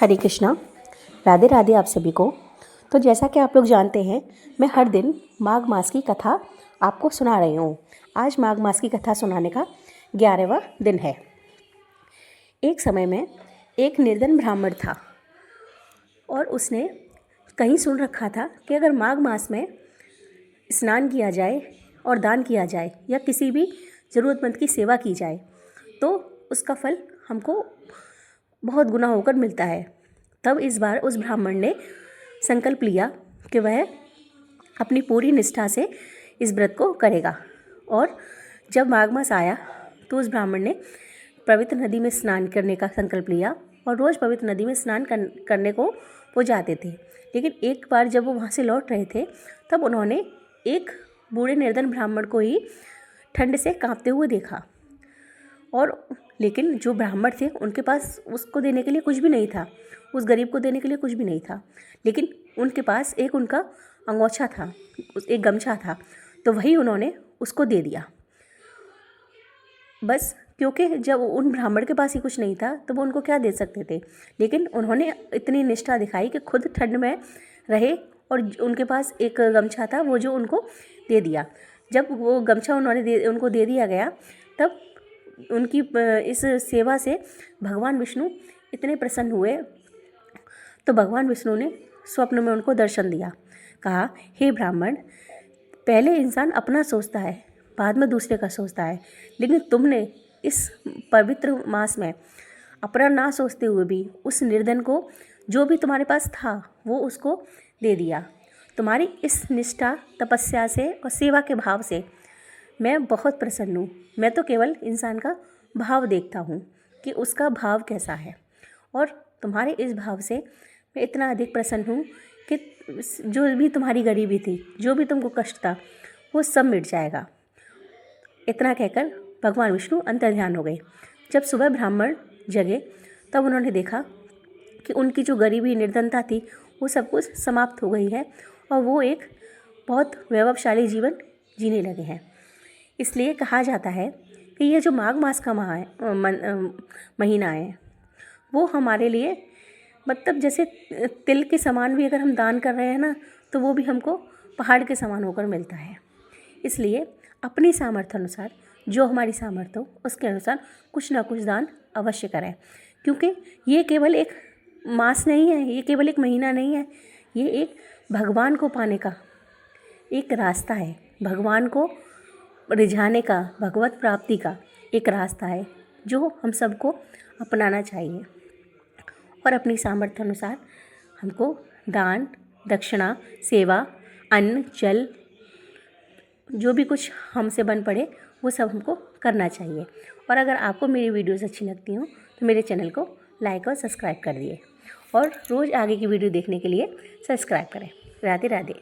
हरे कृष्णा। राधे राधे आप सभी को। तो जैसा कि आप लोग जानते हैं, मैं हर दिन माघ मास की कथा आपको सुना रही हूँ। आज माघ मास की कथा सुनाने का 11वां दिन है। एक समय में एक निर्धन ब्राह्मण था और उसने कहीं सुन रखा था कि अगर माघ मास में स्नान किया जाए और दान किया जाए या किसी भी ज़रूरतमंद की सेवा की जाए तो उसका फल हमको बहुत गुना होकर मिलता है। तब इस बार उस ब्राह्मण ने संकल्प लिया कि वह अपनी पूरी निष्ठा से इस व्रत को करेगा। और जब माघ मास आया तो उस ब्राह्मण ने पवित्र नदी में स्नान करने का संकल्प लिया और रोज़ पवित्र नदी में स्नान करने को वो जाते थे। लेकिन एक बार जब वो वहाँ से लौट रहे थे तब उन्होंने एक बूढ़े निर्धन ब्राह्मण को ही ठंड से कांपते हुए देखा। और लेकिन जो ब्राह्मण थे उनके पास उसको देने के लिए कुछ भी नहीं था, उस गरीब को देने के लिए कुछ भी नहीं था। लेकिन उनके पास एक उनका अंगोछा था, एक गमछा था, तो वही उन्होंने उसको दे दिया। बस क्योंकि जब उन ब्राह्मण के पास ही कुछ नहीं था तो वो उनको क्या दे सकते थे। लेकिन उन्होंने इतनी निष्ठा दिखाई कि खुद ठंड में रहे और उनके पास एक गमछा था वो जो उनको दे दिया। जब वो गमछा उनको दे दिया गया तब उनकी इस सेवा से भगवान विष्णु इतने प्रसन्न हुए। तो भगवान विष्णु ने स्वप्न में उनको दर्शन दिया। कहा, हे ब्राह्मण, पहले इंसान अपना सोचता है, बाद में दूसरे का सोचता है, लेकिन तुमने इस पवित्र मास में अपना ना सोचते हुए भी उस निर्धन को जो भी तुम्हारे पास था वो उसको दे दिया। तुम्हारी इस निष्ठा, तपस्या से और सेवा के भाव से मैं बहुत प्रसन्न हूँ। मैं तो केवल इंसान का भाव देखता हूँ कि उसका भाव कैसा है, और तुम्हारे इस भाव से मैं इतना अधिक प्रसन्न हूँ कि जो भी तुम्हारी गरीबी थी, जो भी तुमको कष्ट था, वो सब मिट जाएगा। इतना कहकर भगवान विष्णु अंतर्ध्यान हो गए। जब सुबह ब्राह्मण जगे तब उन्होंने देखा कि उनकी जो गरीबी, निर्धनता थी, वो सब कुछ समाप्त हो गई है और वो एक बहुत वैभवशाली जीवन जीने लगे हैं। इसलिए कहा जाता है कि ये जो माघ मास का महीना है वो हमारे लिए मतलब जैसे तिल के समान भी अगर हम दान कर रहे हैं ना, तो वो भी हमको पहाड़ के समान होकर मिलता है। इसलिए अपनी सामर्थ्य अनुसार, जो हमारी सामर्थ्य हो उसके अनुसार कुछ ना कुछ दान अवश्य करें, क्योंकि ये केवल एक मास नहीं है, ये केवल एक महीना नहीं है, ये एक भगवान को पाने का एक रास्ता है, भगवान को रिझाने का, भगवत प्राप्ति का एक रास्ता है जो हम सबको अपनाना चाहिए। और अपनी सामर्थ्य अनुसार हमको दान, दक्षिणा, सेवा, अन्न, जल, जो भी कुछ हमसे बन पड़े वो सब हमको करना चाहिए। और अगर आपको मेरी वीडियोस अच्छी लगती हों तो मेरे चैनल को लाइक और सब्सक्राइब कर दिए, और रोज़ आगे की वीडियो देखने के लिए सब्सक्राइब करें। राधे राधे।